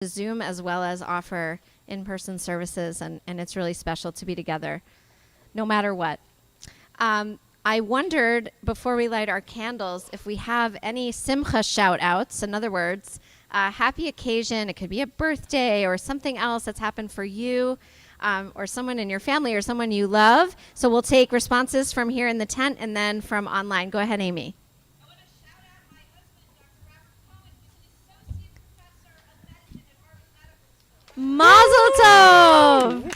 Zoom as well as offer in-person services, and it's really special to be together no matter what. I wondered, before we light our candles, if we have any simcha shout-outs. In other words, a happy occasion. It could be a birthday or something else that's happened for you or someone in your family or someone you love. So we'll take responses from here in the tent and then from online. Go ahead, Amy. I want to shout out my husband, Dr. Robert Cohen, who's an associate professor of medicine at Harvard Medical School. Mazel tov!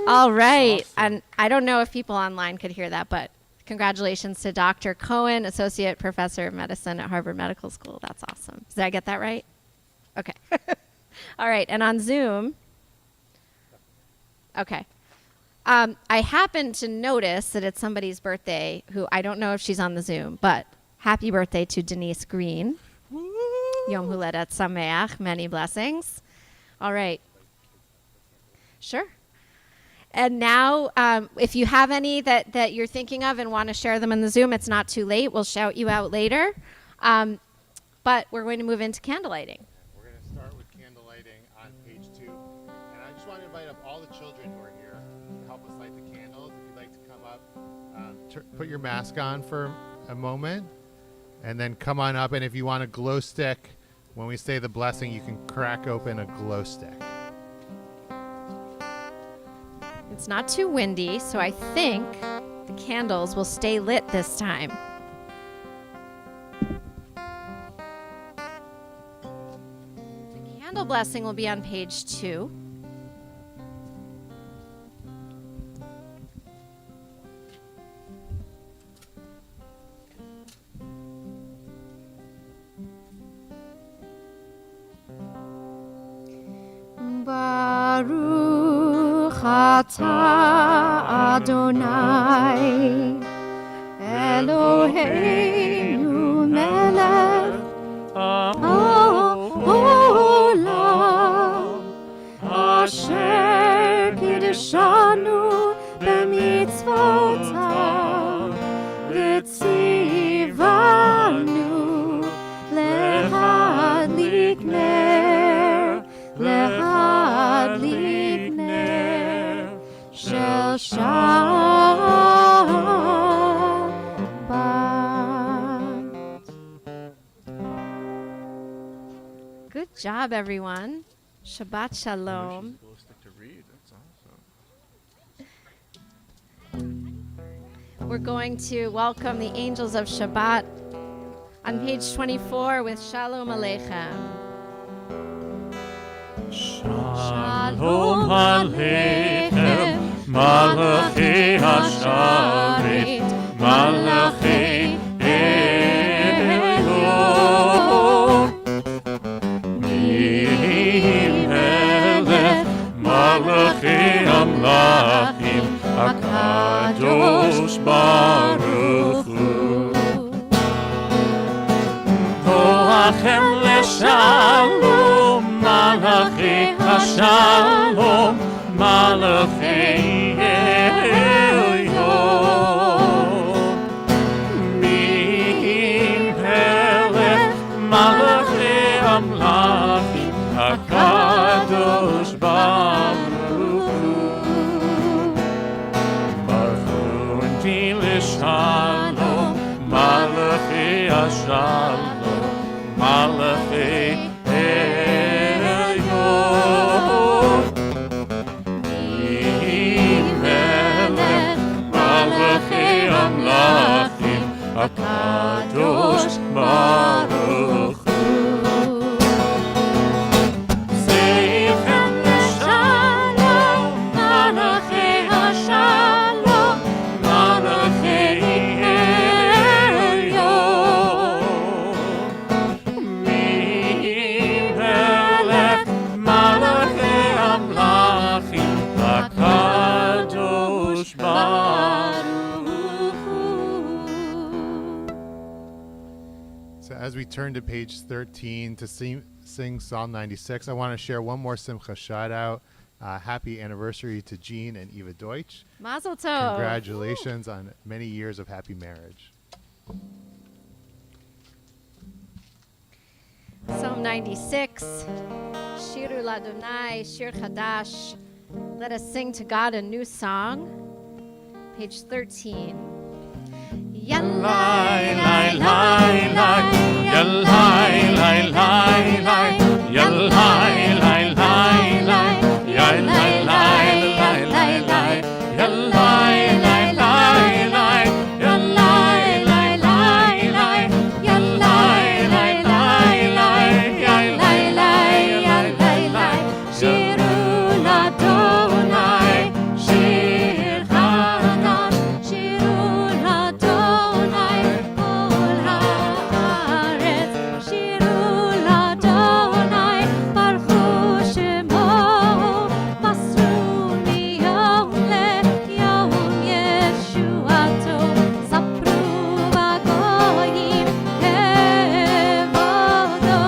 All right. Awesome. And I don't know if people online could hear that, but congratulations to Dr. Cohen, Associate Professor of Medicine at Harvard Medical School. That's awesome. Did I get that right? Okay. All right. And on Zoom. Okay. I happened to notice that it's somebody's birthday who I don't know if she's on the Zoom, but happy birthday to Denise Green. Yom Huledet Sameach. Many blessings. All right. Sure. And now, if you have any that you're thinking of and want to share them in the Zoom, it's not too late. We'll shout you out later. But we're going to move into candlelighting. We're going to start with candlelighting on page 2. And I just want to invite up all the children who are here to help us light the candles. If you'd like to come up, put your mask on for a moment, and then come on up. And if you want a glow stick, when we say the blessing, you can crack open a glow stick. It's not too windy, so I think the candles will stay lit this time. The candle blessing will be on page 2. Baruch atah Adonai Eloheinu melech haolam asher kiddushanu b'mitzvotav v'tzivanu lehadlik ner lehadlik ner shel Shabbat. Good job, everyone. Shabbat Shalom. We're going to welcome the angels of Shabbat on page 24 with Shalom Aleichem. Shalom Aleichem, Malachi Hasharet, Malachi Elyon, Melech, Malachi Amlachim, HaKadosh Baruch Hu. Toachem leShalom, Malachi Hashalom, Malachi Elyon, Melech, Malachi Amlachim, HaKadosh Baruch Hu. Baruch leShalom, Malachi Hashalom, Malachi Elyon, Melech, Malachi Amlachim, HaKadosh Baruch Hu. Zeichem leShalom, Malachi Hashalom, Malachi Elyon, Melech, Malachi Amlachim, HaKadosh Baruch Hu. So as we turn to page 13 to sing Psalm 96, I want to share one more Simcha shout out. Happy anniversary to Jean and Eva Deutsch. Mazel tov. Congratulations on many years of happy marriage. Psalm 96, Shiru Ladonai, Shir Chadash. Let us sing to God a new song. Page 13. Yalai, lai, lai, lai. Yalai, lai, lai, lai. Yalai, lai, lai, lai. Yalai, lai, lai, lai, lai. Yalai, lai, lai, lai. Yalai, lai, lai, lai. Yalai, lai, lai, lai. Yalai, lai, lai, lai. Shiru Ladonai, Shir Chadash. Shiru Ladonai, Kol haaretz. Shiru Ladonai, Baruchu Shemo. Masru miyom leyom Yeshuato. Sapru bagoyim kevodo.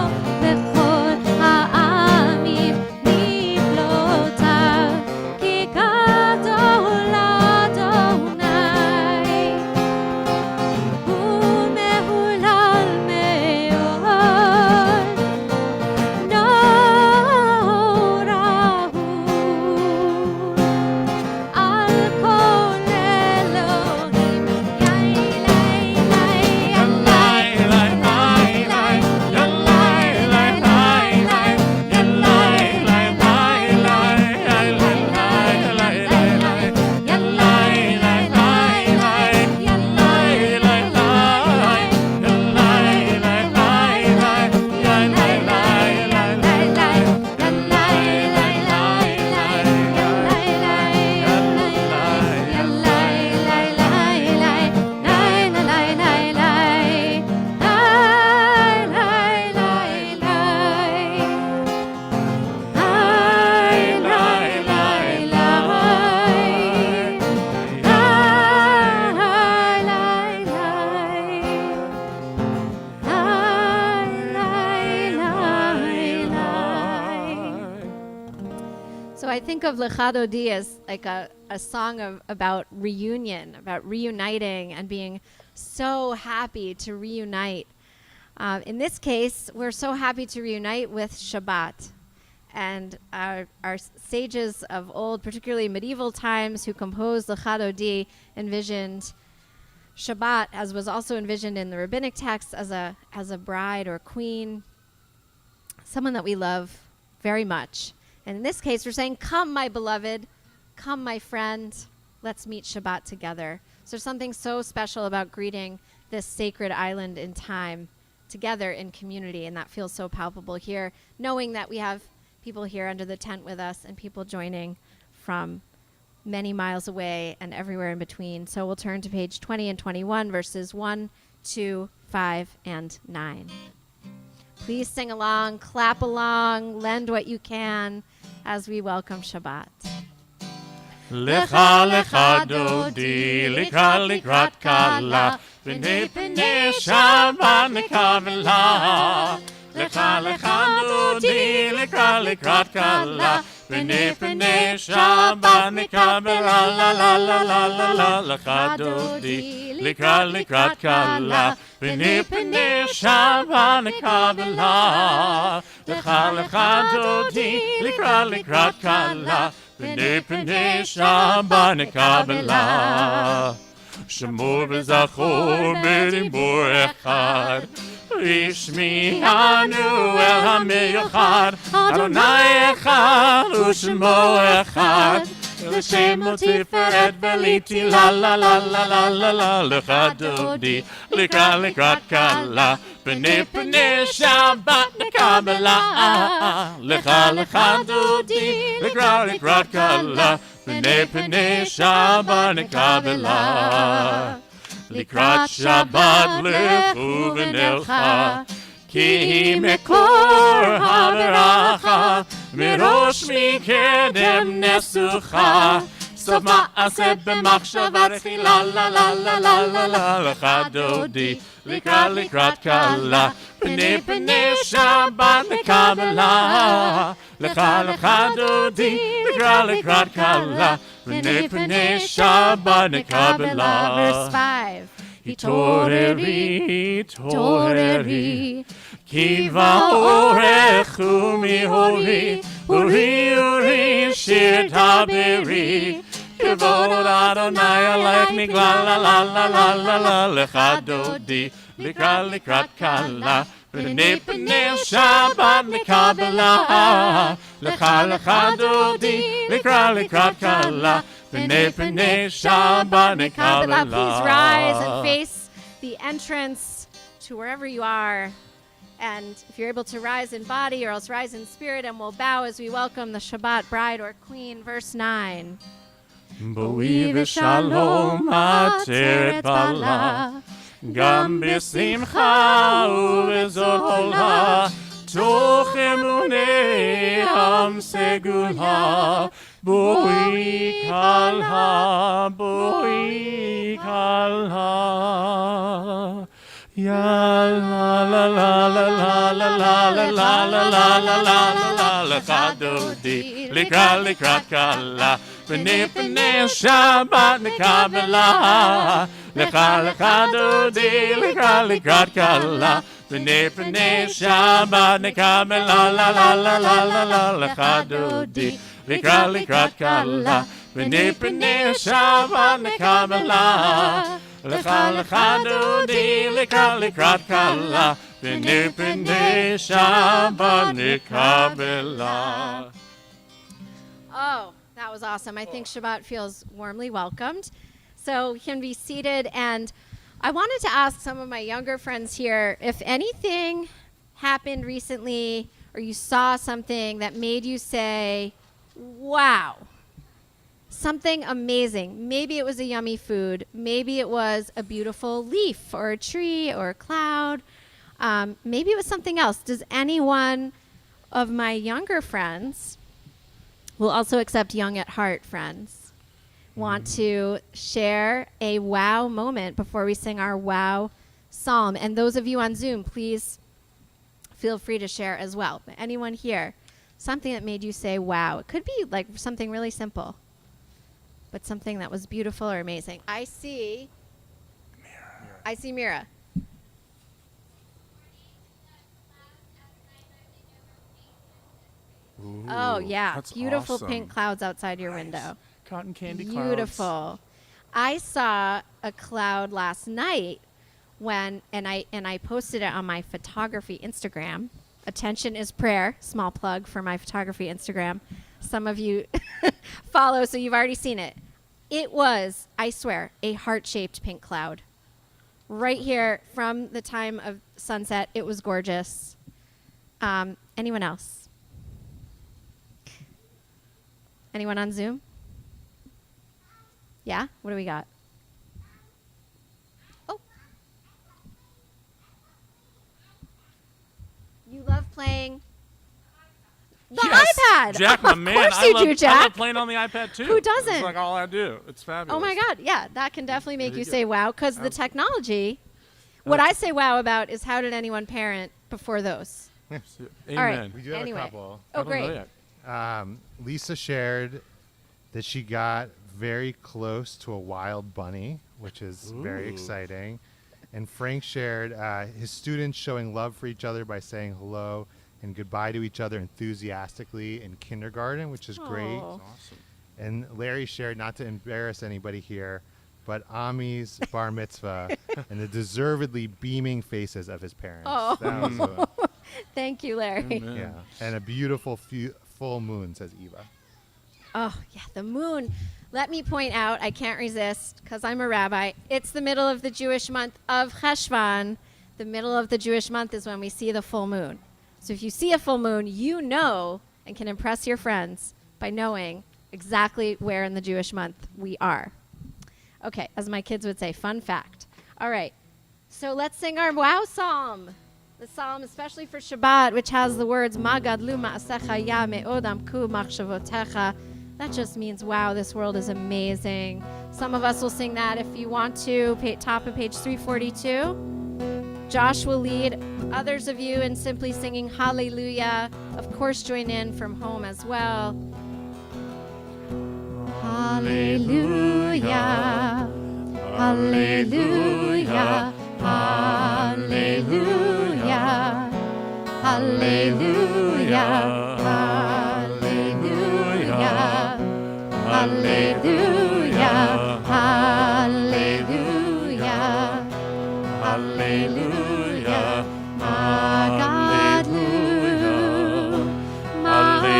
Bechol ha'amim niflotav. Ki gadol Adonai. Umehulal me'od. Norahu. Al kol Elohim. Yai, lai, lai, Yalai, lai, lai, lai. Yalai, lai, lai, lai. Yalai, lai, lai, lai. Yalai, lai, lai, lai. Yalai, lai, lai, lai. Yalai, lai, lai. Yalai, lai, lai, lai. Yalai, lai, lai, lai. So I think of Lecha Dodi as like a song about reunion, about reuniting and being so happy to reunite. In this case, we're so happy to reunite with Shabbat. And our sages of old, particularly medieval times, who composed Lecha Dodi, envisioned Shabbat, as was also envisioned in the rabbinic texts, as a bride or queen, someone that we love very much. And in this case, we're saying, come, my beloved, come, my friend, let's meet Shabbat together. So there's something so special about greeting this sacred island in time together in community, and that feels so palpable here, knowing that we have people here under the tent with us and people joining from many miles away and everywhere in between. So we'll turn to page 20 and 21, verses 1, 2, 5, and 9. Please sing along, clap along, lend what you can as we welcome Shabbat. Lecha, lecha, dodi, likrat kala, b'nei b'nei Shabbat nekavela. Lecha, lecha, dodi, likrat kala, b'nei b'nei Shabbat nekavela. La la la la la la. Lecha, dodi, likrat kala, b'nei b'nei Shabbat nekavela. Lecha, lecha, dodi, likrat kala. B'nei b'nei Shabbat nekabela. Shemur v'zachor b'dibur echad. Ishmi'anu el ha'miyachad. Adonai echad u'shemo echad. L'shemo tiferet v'liti la la la la la la la. Lecha dodi likrat kala. B'nei b'nei Shabbat nekabela. Lecha dodi likrat kala. B'nei b'nei Shabbat nekabela. Likrat Shabbat lechu v'nelcha. Ki mekor haberacha. Mirosh mikedem nesucha. Sof ma'aseh b'machshava tchila la la la la la la. Lecha dodi likrat kala. B'nei b'nei Shabbat nekabela. Lecha dodi likrat kala. B'nei b'nei Shabbat nekabela. Verse 5. התעוררי, התעוררי, כי באורך ומהורי, אורי אורי שיר דברי, כבוד אדוני עלייך נגלה, לה לה לה לה לה לה, לך דודי, לקראת כלה, פני פני שבת נקבלה, לך דודי, לקראת כלה, פני שבת נקבלה. Please rise and face the entrance to wherever you are. And if you're able to rise in body or else rise in spirit, and we'll bow as we welcome the Shabbat bride or queen. Verse 9. בואי ושלום עטרת בעלה, גם בשמחה ובזולה, תוך אמוני עם סגולה, בואי כלה, בואי כלה. יאללה לה לה לה לה לה לה לה לה לה לה לה לה לך דודי, לקראת כלה, פני שבת נקבלה, לך דודי, לקראת כלה, פני שבת נקבלה, לה לה לה לה לה לה לך דודי, לקראת כלה, פני שבת נקבלה. לך דודי, לקראת כלה, פני שבת נקבלה. Oh, that was awesome. I think Shabbat feels warmly welcomed. So we can be seated. And I wanted to ask some of my younger friends here if anything happened recently or you saw something that made you say, wow. Something amazing. Maybe it was a yummy food. Maybe it was a beautiful leaf or a tree or a cloud. Maybe it was something else. Does anyone of my younger friends, we'll also accept young at heart friends, want to share a wow moment before we sing our wow psalm? And those of you on Zoom, please feel free to share as well. But anyone here, something that made you say wow. It could be like something really simple, but something that was beautiful or amazing. I see Mira. Ooh, Oh, yeah. that's Beautiful awesome. pink clouds outside your Nice. window. Cotton candy Beautiful. clouds. I saw a cloud last night and I posted it on my photography Instagram. Attention is prayer. Small plug for my photography Instagram. Some of you follow, so you've already seen it. It was, I swear, a heart-shaped pink cloud. Right here from the time of sunset. It was gorgeous. Anyone else? Anyone on Zoom? Yeah? What do we got? Oh. You love playing the Yes, iPad. Jack, my man. Of course I you love, do, I Jack. love playing on the iPad too. Who doesn't? It's like all I do. It's fabulous. Oh my God. Yeah, that can definitely make There you you say go. wow, because the technology, what I say wow about is how did anyone parent before those? Amen. All right. We do have Anyway. a couple. I Oh, don't know great. yet. Lisa shared that she got very close to a wild bunny, which is very Ooh. exciting. And Frank shared his students showing love for each other by saying hello and goodbye to each other enthusiastically in kindergarten, which is great. Oh. Awesome. And Larry shared, not to embarrass anybody here, but Ami's bar mitzvah and the deservedly beaming faces of his parents. Oh. That was a, Thank you, Larry. Amen. yeah, and a beautiful full moon, says Eva. Oh, yeah, the moon. Let me point out, I can't resist because I'm a rabbi. It's the middle of the Jewish month of Cheshvan. The middle of the Jewish month is when we see the full moon. So if you see a full moon, you know and can impress your friends by knowing exactly where in the Jewish month we are. Okay, as my kids would say, fun fact. All right, so let's sing our wow psalm. The psalm especially for Shabbat, which has the words, Ma gadlu ma'asecha ya me'od amku machshavotecha. That just means, wow, this world is amazing. Some of us will sing that if you want to, top of page 342. Josh will lead others of you in simply singing hallelujah. Of course, join in from home as well. Hallelujah. Hallelujah, hallelujah, hallelujah, hallelujah, hallelujah, hallelujah, hallelujah, Magadlu, Maasechaya,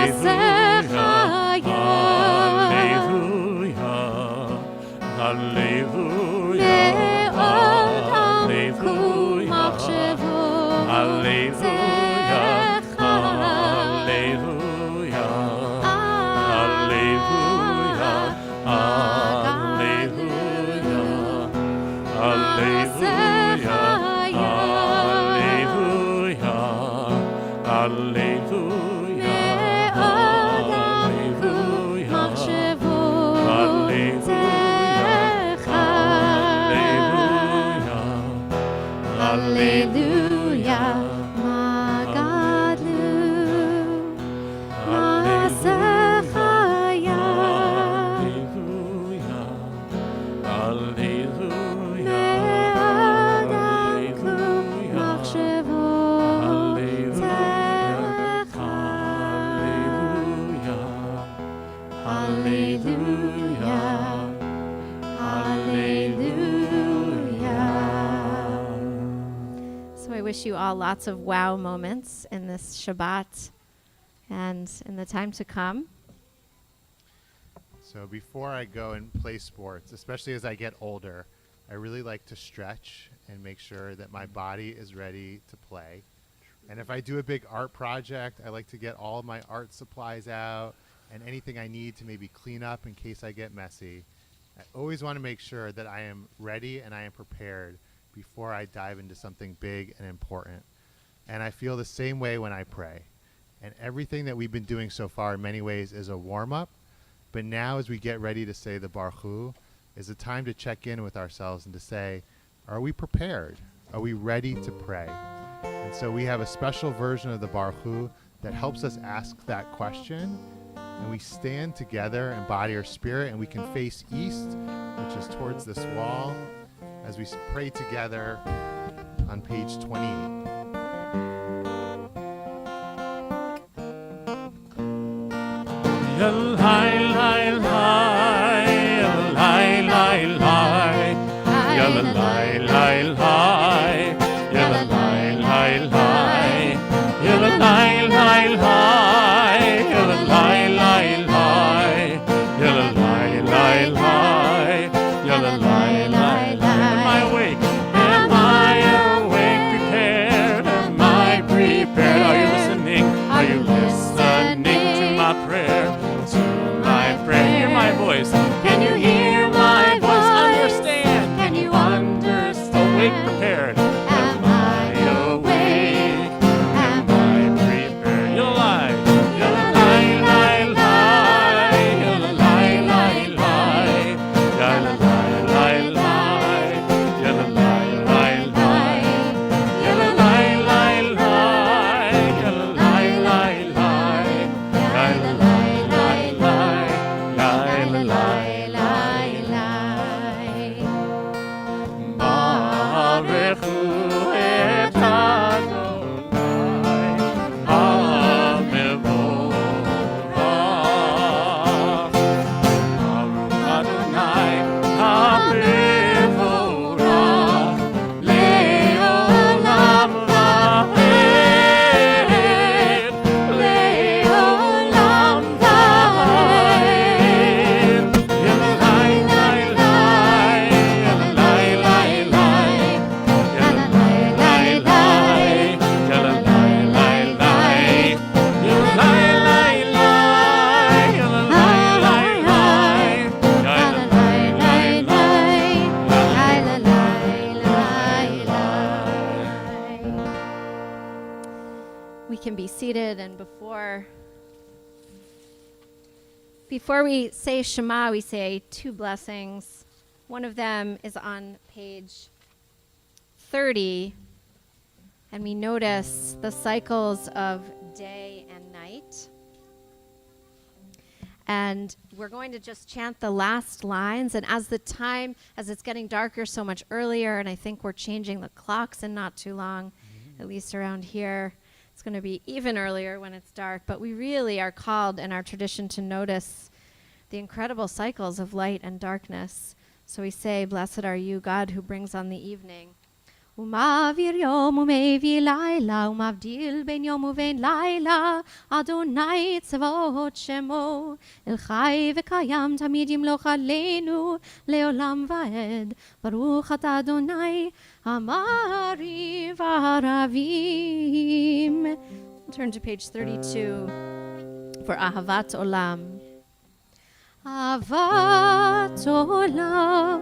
Hallelujah, Magadlu, Maasechaya, Me'adamku machshevo techa. Hallelujah, hallelujah. So I wish you all lots of wow moments in this Shabbat and in the time to come. So before I go and play sports, especially as I get older, I really like to stretch and make sure that my body is ready to play. And if I do a big art project, I like to get all of my art supplies out and anything I need to maybe clean up in case I get messy. I always want to make sure that I am ready and I am prepared before I dive into something big and important. And I feel the same way when I pray. And everything that we've been doing so far in many ways is a warm-up. But now as we get ready to say the Baruch Hu, is a time to check in with ourselves and to say, are we prepared? Are we ready to pray? And so we have a special version of the Baruch Hu that helps us ask that question. And we stand together in body or spirit, and we can face east, which is towards this wall, as we pray together on page 28. Can you hear my voice? Understand? Can you understand? Awake, prepared. Am I awake? Am I prepared? You'll lie. You'll lie, lie, lie. You'll lie, lie, lie. You'll lie, lie, lie. You'll lie, lie, lie. You'll lie, lie, lie. You'll lie, lie, lie. You'll lie, lie, lie. We can be seated, and before we say Shema, we say two blessings. One of them is on page 30, and we notice the cycles of day and night. And we're going to just chant the last lines. And as it's getting darker so much earlier, and I think we're changing the clocks in not too long, at least around here, it's going to be even earlier when it's dark. But we really are called in our tradition to notice the incredible cycles of light and darkness. So we say, blessed are you, God, who brings on the evening. ומעביר יום ומביא לילה, ומבדיל בין יום ובין לילה, אדוני צבאות שמו, אל חי וקיים תמיד ימלוך עלינו, לעולם ועד. ברוך אתה אדוני, המעריב הערבים. Turn to page 32 for אהבת עולם. אהבת עולם,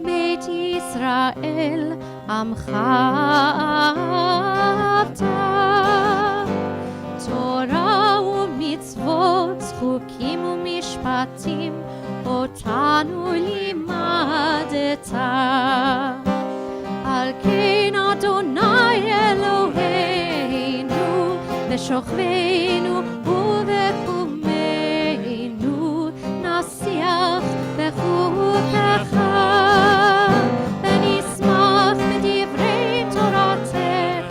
בית ישראל, עמך אהבת. תורה ומצוות, חוקים ומשפטים, אותנו לימדת. על כן אדוני אלוהינו, בשוכבנו ובקומנו, נשיח בחוקך, ונשמח בדברי תורתך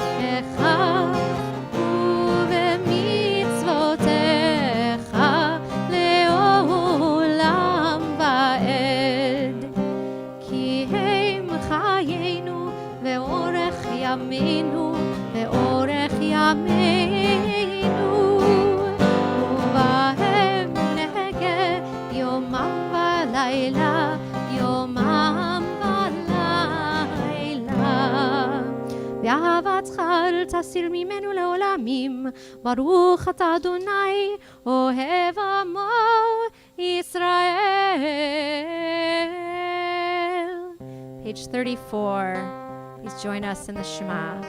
ובמצוותיך לעולם ועד. כי הם חיינו ואורך ימינו ואורך ימינו, ובהם נהגה יומם ולילה, יומם ולילה. ואהבתך אל תסיר ממנו לעולמים, ברוך אתה אדוני אוהב עמו ישראל. Page 34. Please join us in the Shema.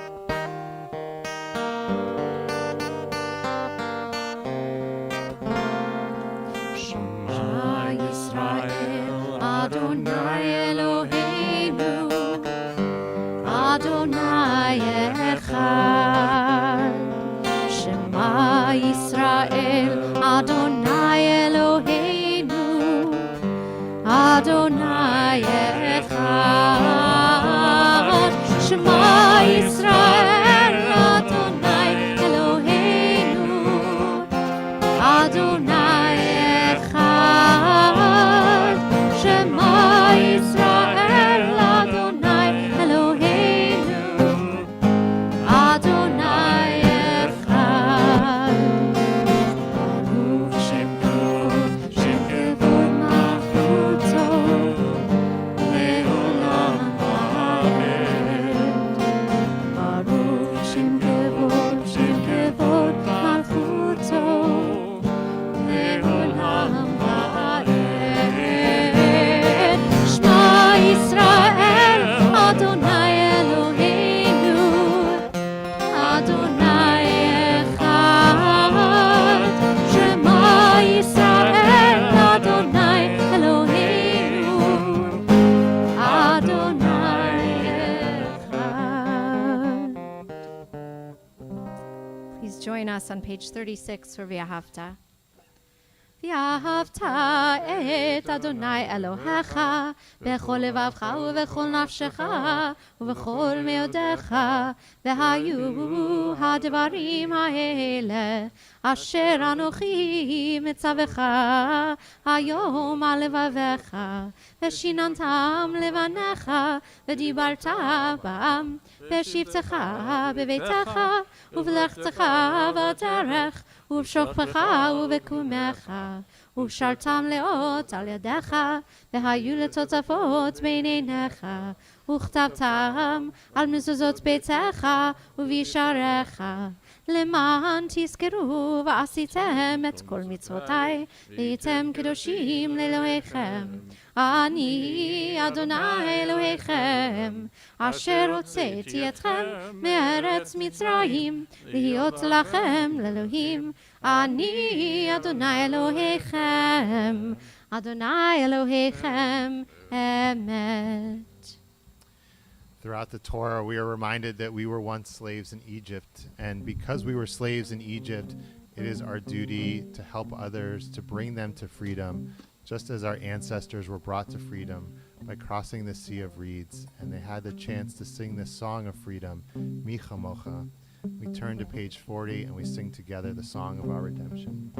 Adonai Eloheinu, Adonai Echad. Shema Yisrael, Adonai Eloheinu, Adonai Echad. Shema Yisrael, Adonai Eloheinu, Adonai Echad. Shema Yisrael, Adonai Eloheinu, Adonai Echad. Baruch Shem kevod malchuto, le'olam va'ed. Baruch Shem kevod malchuto, le'olam va'ed. Israel, Adonai Eloheinu, Adonai Echad. Shema Yisrael, Adonai Eloheinu, Adonai Echad. Please join us on page 36 for V'ahavta. ואהבת את אדוני אלוהיך בכל לבבך ובכל נפשך ובכל מאודיך, והיו הדברים האלה אשר אנוכי מצווך היום על לבביך, ושיננתם לבניך ודיברת בם בשבתך בביתך ובלכתך בדרך ובשוכבך ובקומך, ושרתם לאות על ידיך, והיו לטוטפות בין עיניך, וכתבתם על מזוזות ביתך ובישעריך, למען תזכרו ועשיתם את כל מצוותיי, והייתם קדושים לאלוהיכם. אני אדוני אלוהיכם, אשר הוצאתי אתכם מארץ מצרים, להיות לכם לאלוהים. אני אדוני אלוהיכם, אדוני אלוהיכם אמת. Throughout the Torah, we are reminded that we were once slaves in Egypt. And because we were slaves in Egypt, it is our duty to help others, to bring them to freedom, just as our ancestors were brought to freedom by crossing the Sea of Reeds, and they had the chance to sing this song of freedom, Mi Chamocha. We turn to page 40 and we sing together the song of our redemption.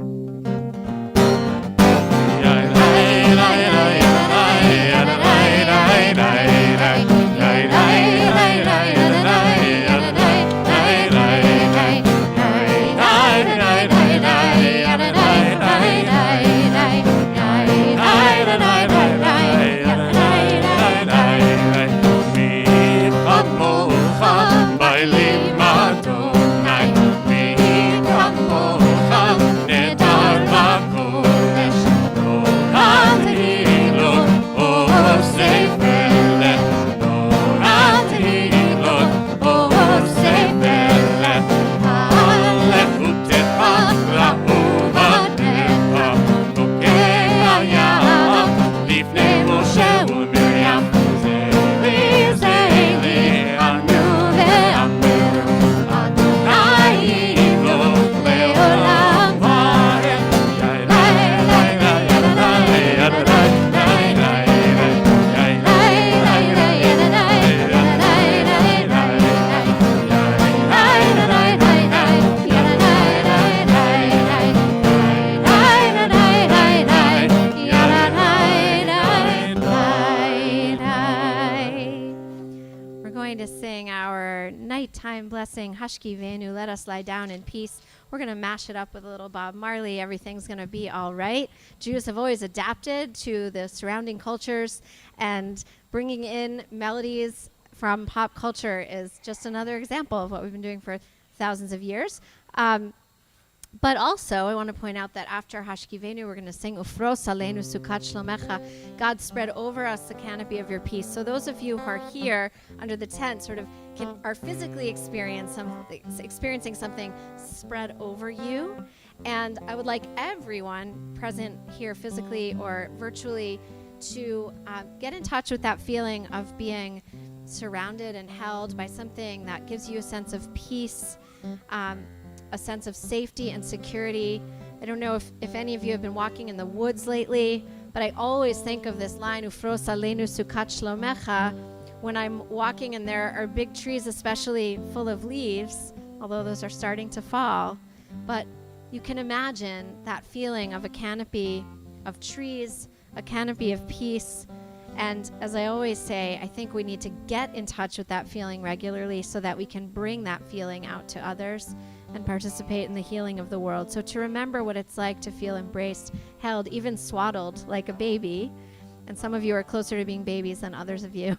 Nighttime blessing, Hashki Venu, let us lie down in peace. We're going to mash it up with a little Bob Marley. Everything's going to be all right. Jews have always adapted to the surrounding cultures, and bringing in melodies from pop culture is just another example of what we've been doing for thousands of years. But also, I want to point out that after Hashki Venu, we're going to sing Ufros Aleinu Sukat Shlomecha. God spread over us the canopy of your peace. So those of you who are here under the tent sort of are physically experiencing something spread over you. And I would like everyone present here physically or virtually to get in touch with that feeling of being surrounded and held by something that gives you a sense of peace, a sense of safety and security. I don't know if any of you have been walking in the woods lately, but I always think of this line, Ufros Aleinu Sukat Shlomecha, when I'm walking and there are big trees, especially full of leaves, although those are starting to fall. But you can imagine that feeling of a canopy of trees, a canopy of peace. And as I always say, I think we need to get in touch with that feeling regularly so that we can bring that feeling out to others and participate in the healing of the world. So to remember what it's like to feel embraced, held, even swaddled like a baby. And some of you are closer to being babies than others of you.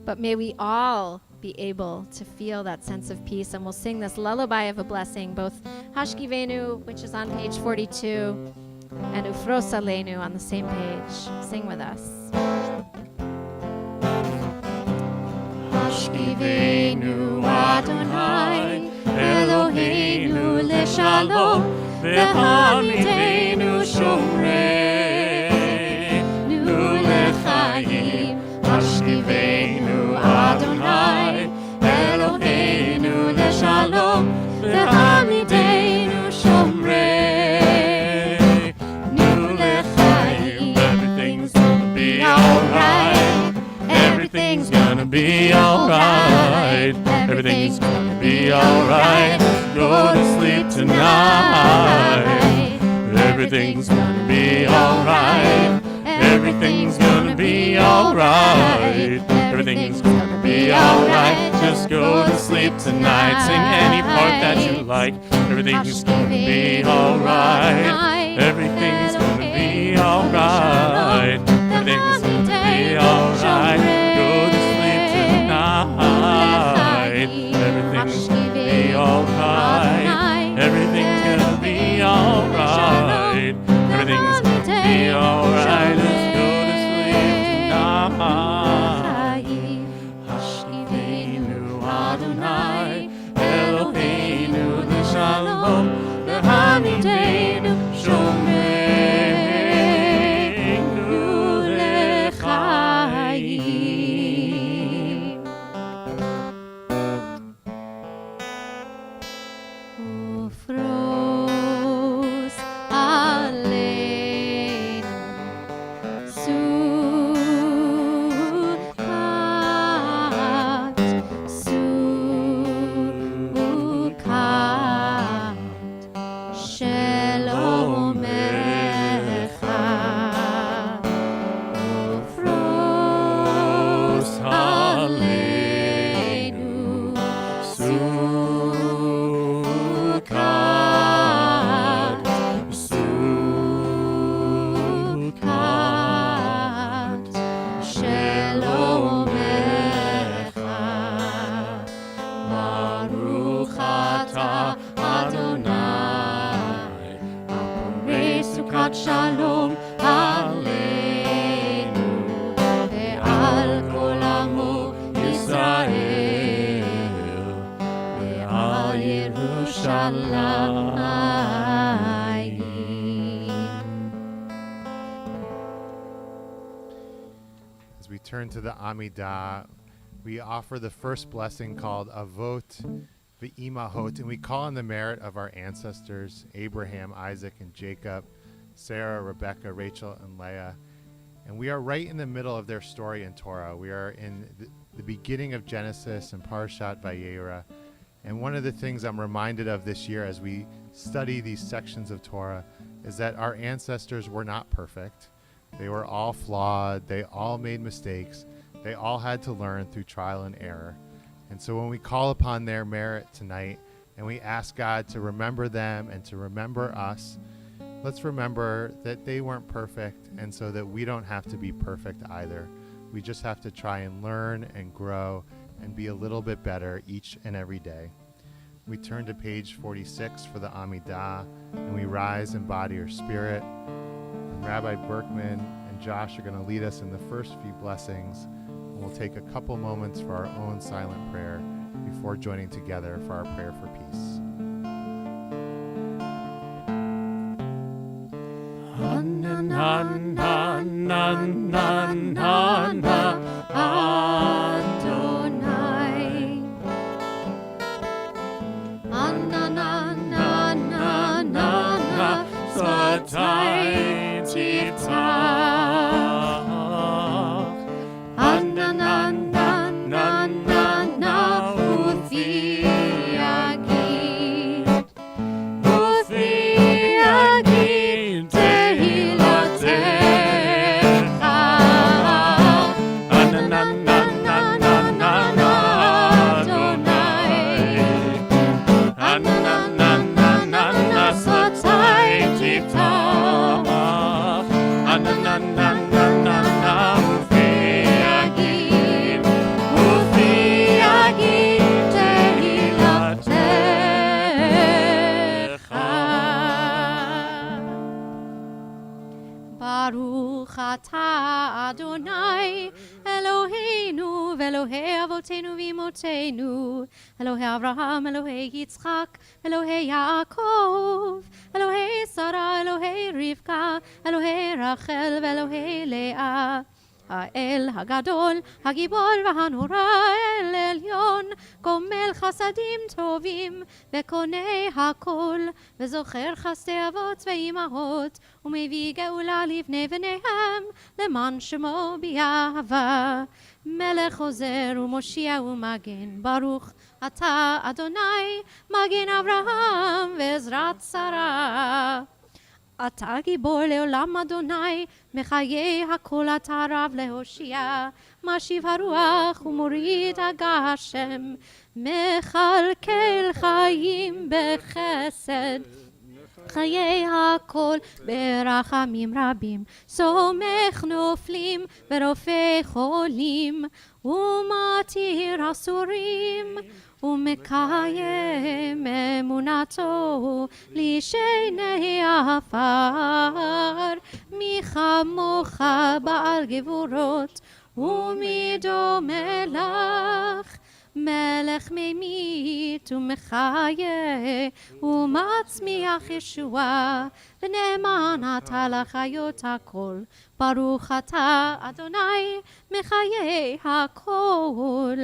But may we all be able to feel that sense of peace. And we'll sing this lullaby of a blessing, both Hashki Venu, which is on page 42, and Ufros Aleinu on the same page. Sing with us. Hashki Venu Adonai Eloheinu leshalom ve'hamidenu shomreinu lechayim. Hashki Venu Adonai Eloheinu leshalom ve'hamidenu shomreinu lechayim. Everything's gonna be alright. Everything's gonna be alright. Everything's gonna be alright. Go to sleep tonight. Everything's gonna be alright. Everything's gonna be alright. Everything's gonna be alright. Just go to sleep tonight. Sing any part that you like. Everything's gonna be alright. Everything's gonna be alright. Everything's gonna be alright. Go to sleep tonight. Everything's gonna be alright. Everything's gonna be alright. Everything's gonna be alright. Just go to sleep tonight. Hashki Venu Adonai Eloheinu leshalom ve'hamidenu shomreinu ברכת שלום עלינו ועל כל עמו ישראל ועל ירושלים. As we turn to the Amidah, we offer the first blessing called Avot V'Imahot, and we call on the merit of our ancestors, Abraham, Isaac, and Jacob, Sarah, Rebecca, Rachel, and Leah. And we are right in the middle of their story in Torah. We are in the beginning of Genesis and Parshat Vayera. And one of the things I'm reminded of this year as we study these sections of Torah is that our ancestors were not perfect. They were all flawed. They all made mistakes. They all had to learn through trial and error. And so when we call upon their merit tonight and we ask God to remember them and to remember us, let's remember that they weren't perfect, and so that we don't have to be perfect either. We just have to try and learn and grow and be a little bit better each and every day. We turn to page 46 for the Amidah, and we rise in body or spirit. And Rabbi Berkman and Josh are going to lead us in the first few blessings. And we'll take a couple moments for our own silent prayer before joining together for our prayer for peace. Baruch atah Adonai Eloheinu ve'Elohei avotenu v'imotenu Elohei Avraham, Elohei Yitzchak, Elohei Yaakov, Elohei Sarah, Elohei Rivka, Elohei Rachel ve'Elohei Leah. האל הגדול, הגיבור והנורא, אל עליון, גומל חסדים טובים, וקונה הכל, וזוכר חסדי אבות ואימהות, ומביא גאולה לבני בניהם, למען שמו באהבה. מלך עוזר ומושיע ומגן, ברוך אתה אדוני, מגן אברהם ועזרת שרה. אתה גיבור לעולם אדוני, מחיי הכל אתה רב להושיע, משיב הרוח ומוריד הגשם, מכלכל חיים בחסד, חיי הכל ברחמים רבים, סומך נופלים ורופא חולים, ומתיר אסורים, ומקיים אמונתו לשני עפר. מי כמוך בעל גבורות ומי דומה לך, מלך ממית ומחיה ומצמיח ישועה, ונאמן אתה לחיות הכל. ברוך אתה אדוני מחיי הכל.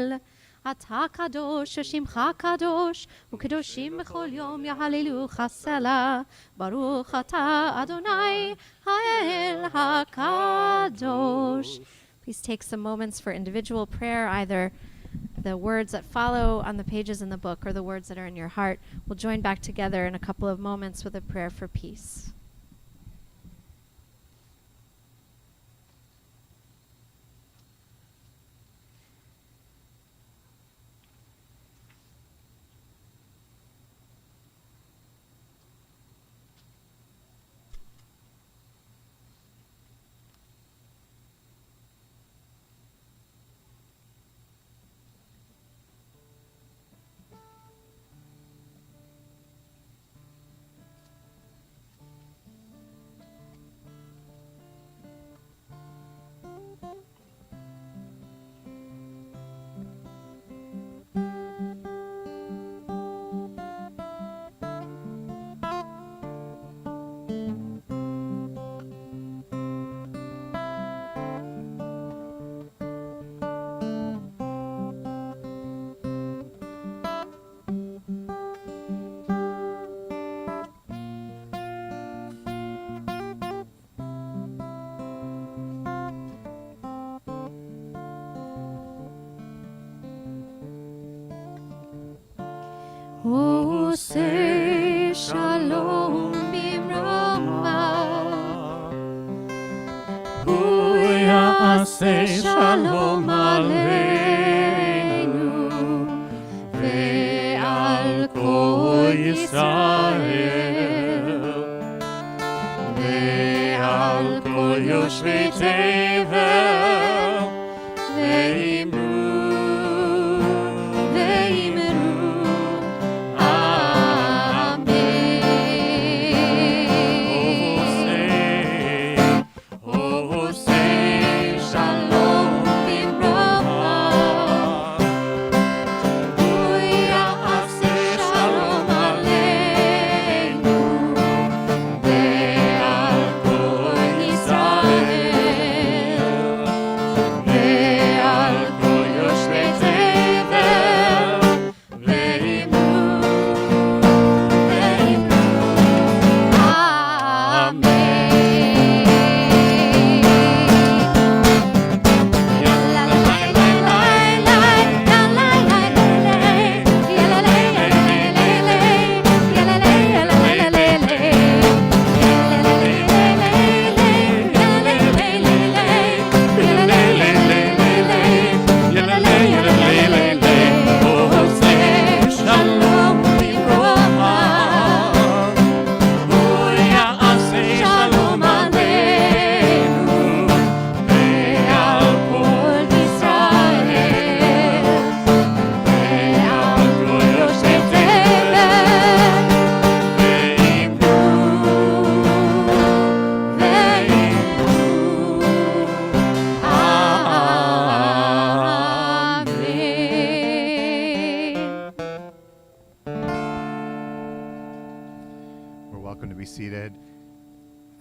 אתה קדוש ושמך קדוש, וקדושים בכל יום יהללוך סלה. ברוך אתה אדוני האל הקדוש. Please take some moments for individual prayer, either the words that follow on the pages in the book or the words that are in your heart. We'll join back together in a couple of moments with a prayer for peace. Oseh Shalom Bimroma. Hu ya'aseh shalom aleinu ve'al kol Yisrael ve'al kol yoshvei tevel ve'imru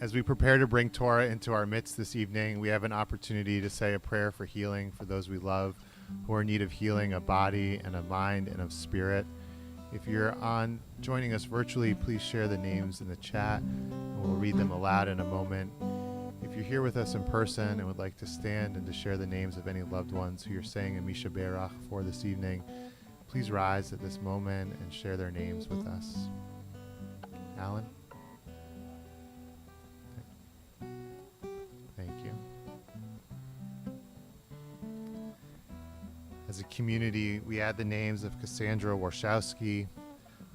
As we prepare to bring Torah into our midst this evening, we have an opportunity to say a prayer for healing for those we love who are in need of healing of body and of mind and of spirit. If you're joining us virtually, please share the names in the chat, and we'll read them aloud in a moment. If you're here with us in person and would like to stand and to share the names of any loved ones who you're saying a Misha Berach for this evening, please rise at this moment and share their names with us. Alan? Thank you. As a community, we add the names of Cassandra Warshawski,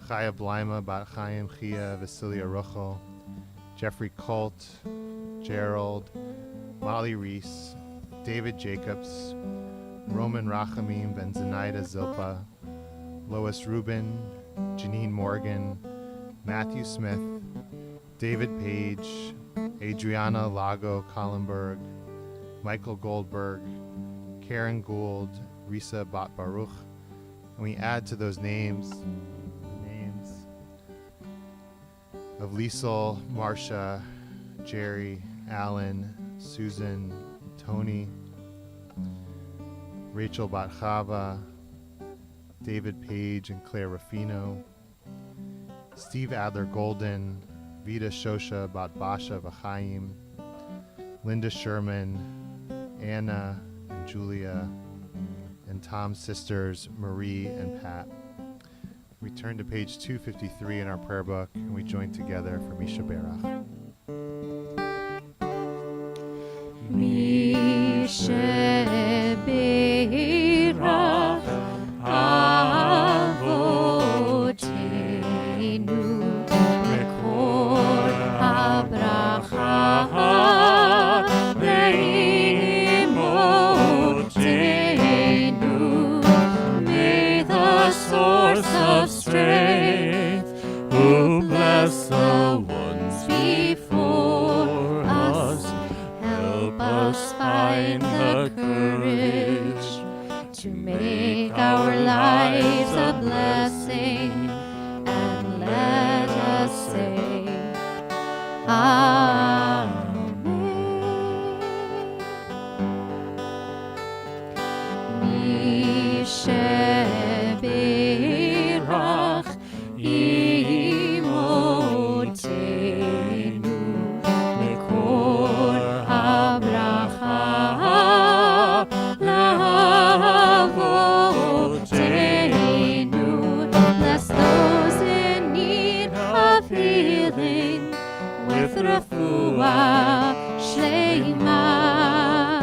Chaya Blima Bat Chaim Chia Vasilia Rochel, Jeffrey Colt, Gerald, Molly Reese, David Jacobs, Roman Rachamim Ben Zenaida Zilpa, Lois Rubin, Janine Morgan, Matthew Smith, David Page, Adriana Lago Collenberg, Michael Goldberg, Karen Gould, Risa Bat Baruch, and we add to those names the names of Liesel, Marcia, Jerry, Alan, Susan, Tony, Rachel Bat Chava, David Page and Claire Ruffino, Steve Adler Golden, Vita Shosha Bat Basha V'chaim, Linda Sherman, Anna and Julia, and Tom's sisters Marie and Pat. We turn to page 253 in our prayer book and we join together for Misha Berach. Misha Berach Avotenu Rekor Habracha Ve'imotenu. May the source of strength who bless the ones before us help us find the courage to make our lives a blessing, and let us say Amen. Misha Berach Imotenu Lekor Habracha Lavo refuah shlema,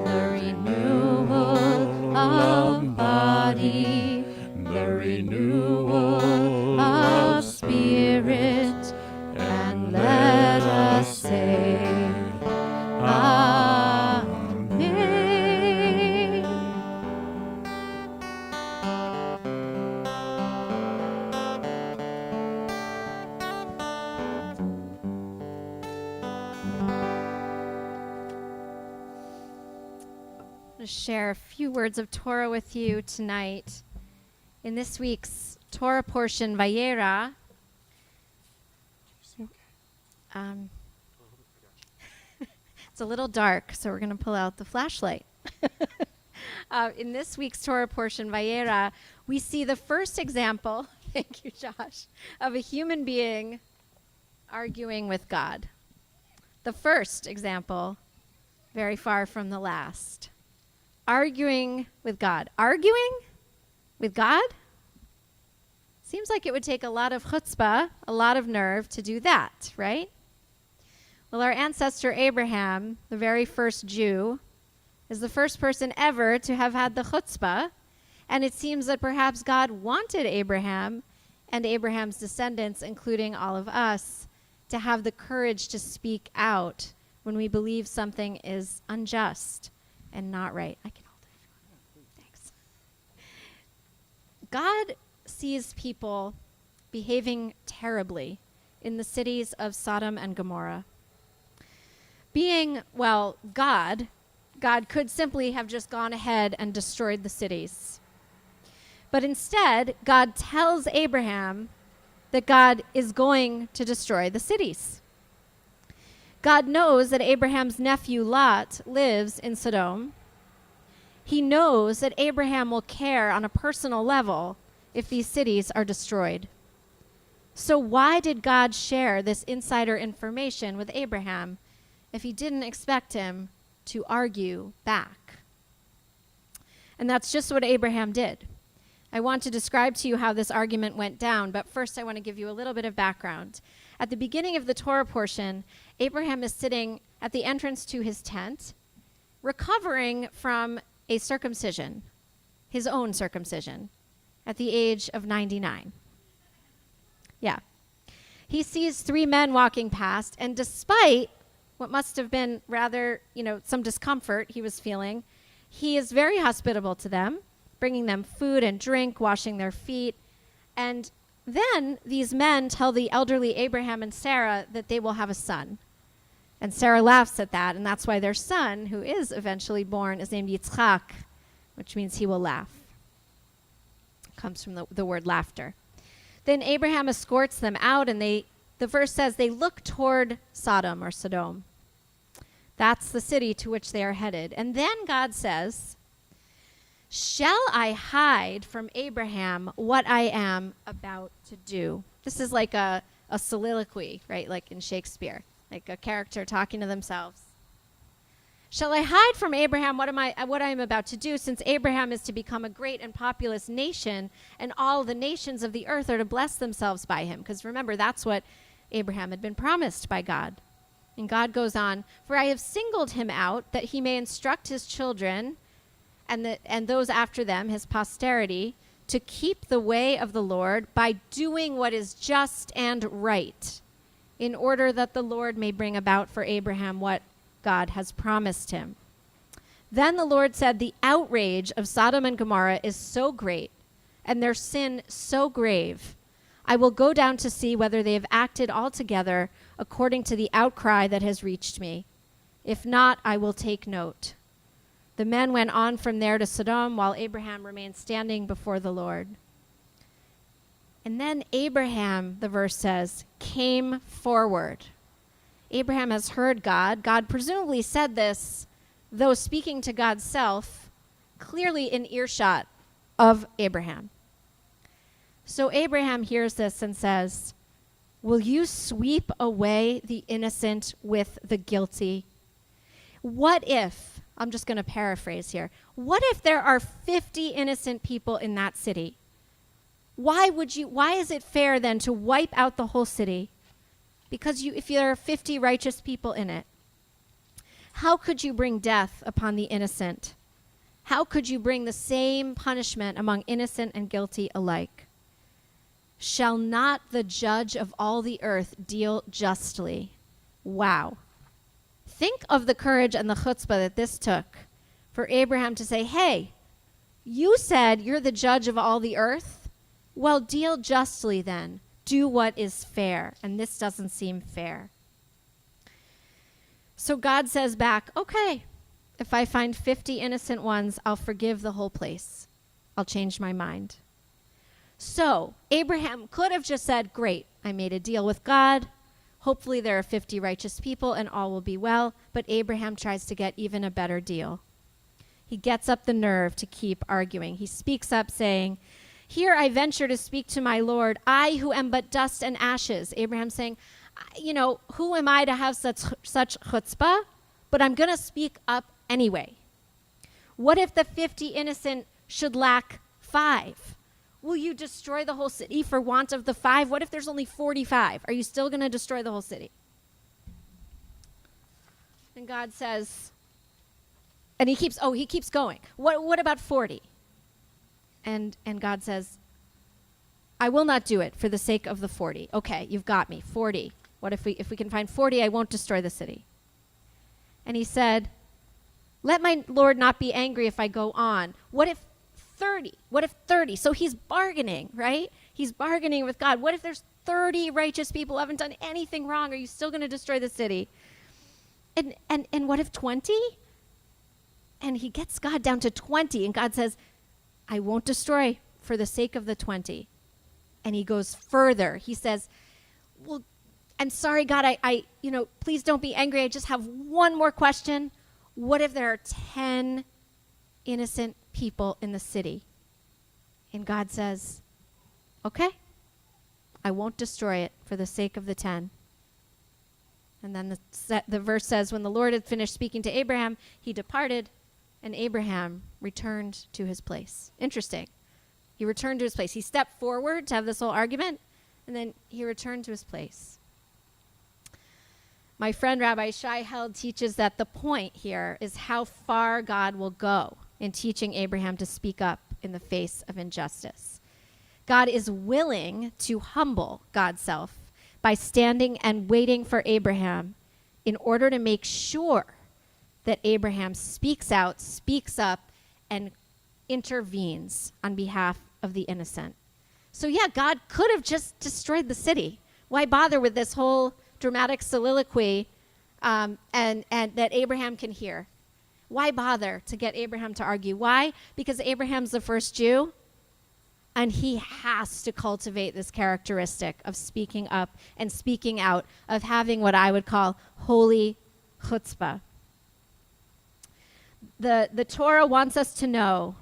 the renewal of body, the renewal of spirit, and let us say, Amen. I'm going to share a few words of Torah with you tonight. In this week's Torah portion, Vayera, it's a little dark, so we're going to pull out the flashlight. In this week's Torah portion, Vayera, we see the first example, thank you, Josh, of a human being arguing with God. The first example, very far from the last. Arguing with God. Arguing with God? Seems like it would take a lot of chutzpah, a lot of nerve to do that, right? Well, our ancestor Abraham, the very first Jew, is the first person ever to have had the chutzpah, and it seems that perhaps God wanted Abraham and Abraham's descendants, including all of us, to have the courage to speak out when we believe something is unjust and not right. I can hold it if you want. Thanks. God sees people behaving terribly in the cities of Sodom and Gomorrah. Being, well, God could simply have just gone ahead and destroyed the cities. But instead, God tells Abraham that God is going to destroy the cities. God knows that Abraham's nephew Lot lives in Sodom. He knows that Abraham will care on a personal level if these cities are destroyed. So why did God share this insider information with Abraham if he didn't expect him to argue back? And that's just what Abraham did. I want to describe to you how this argument went down, but first I want to give you a little bit of background. At the beginning of the Torah portion, Abraham is sitting at the entrance to his tent, recovering from a circumcision, his own circumcision, at the age of 99. Yeah. He sees three men walking past, and despite what must have been rather, some discomfort he was feeling, he is very hospitable to them, bringing them food and drink, washing their feet. And then these men tell the elderly Abraham and Sarah that they will have a son. And Sarah laughs at that, and that's why their son, who is eventually born, is named Yitzchak, which means he will laugh. Comes from the word laughter. Then Abraham escorts them out, and the verse says they look toward Sodom or Sodom. That's the city to which they are headed. And then God says, "Shall I hide from Abraham what I am about to do?" This is like a soliloquy, right? Like in Shakespeare, like a character talking to themselves. "Shall I hide from Abraham what I am about to do, since Abraham is to become a great and populous nation, and all the nations of the earth are to bless themselves by him?" Because remember, that's what Abraham had been promised by God. And God goes on, "For I have singled him out that he may instruct his children and those after them, his posterity, to keep the way of the Lord by doing what is just and right, in order that the Lord may bring about for Abraham what God has promised him." Then the Lord said, "The outrage of Sodom and Gomorrah is so great, and their sin so grave, I will go down to see whether they have acted altogether according to the outcry that has reached me. If not, I will take note." The men went on from there to Sodom, while Abraham remained standing before the Lord. And then Abraham, the verse says, came forward. Abraham has heard God. God presumably said this, though speaking to God's self, clearly in earshot of Abraham. So Abraham hears this and says, "Will you sweep away the innocent with the guilty?" What if, I'm just going to paraphrase here, what if there are 50 innocent people in that city? Why is it fair then to wipe out the whole city because if there are 50 righteous people in it, how could you bring death upon the innocent? How could you bring the same punishment among innocent and guilty alike? Shall not the judge of all the earth deal justly? Wow. Think of the courage and the chutzpah that this took for Abraham to say, hey, you said you're the judge of all the earth? Well, deal justly then. Do what is fair. And this doesn't seem fair. So God says back, okay, if I find 50 innocent ones, I'll forgive the whole place. I'll change my mind. So Abraham could have just said, great, I made a deal with God. Hopefully there are 50 righteous people and all will be well. But Abraham tries to get even a better deal. He gets up the nerve to keep arguing. He speaks up saying, here I venture to speak to my Lord, I who am but dust and ashes. Abraham saying, you know, who am I to have such chutzpah? But I'm going to speak up anyway. What if the 50 innocent should lack 5? Will you destroy the whole city for want of the 5? What if there's only 45? Are you still going to destroy the whole city? And God says, and he keeps going. What about 40? And God says, I will not do it for the sake of the 40. Okay, you've got me. 40. What if we can find 40, I won't destroy the city. And he said, let my Lord not be angry if I go on. What if 30? What if 30? So he's bargaining, right? He's bargaining with God. What if there's 30 righteous people who haven't done anything wrong? Are you still going to destroy the city? And what if 20? And he gets God down to 20. And God says, I won't destroy for the sake of the 20. And he goes further. He says, well, I'm sorry, God, I please don't be angry. I just have one more question. What if there are 10 innocent people in the city? And God says, okay, I won't destroy it for the sake of the 10. And then the verse says, when the Lord had finished speaking to Abraham, he departed, and Abraham returned to his place. Interesting. He returned to his place. He stepped forward to have this whole argument, and then he returned to his place. My friend Rabbi Shai Held teaches that the point here is how far God will go in teaching Abraham to speak up in the face of injustice. God is willing to humble God's self by standing and waiting for Abraham in order to make sure that Abraham speaks out, speaks up, and intervenes on behalf of the innocent. So yeah, God could have just destroyed the city. Why bother with this whole dramatic soliloquy and that Abraham can hear? Why bother to get Abraham to argue? Why? Because Abraham's the first Jew, and he has to cultivate this characteristic of speaking up and speaking out, of having what I would call holy chutzpah. The Torah wants us to know,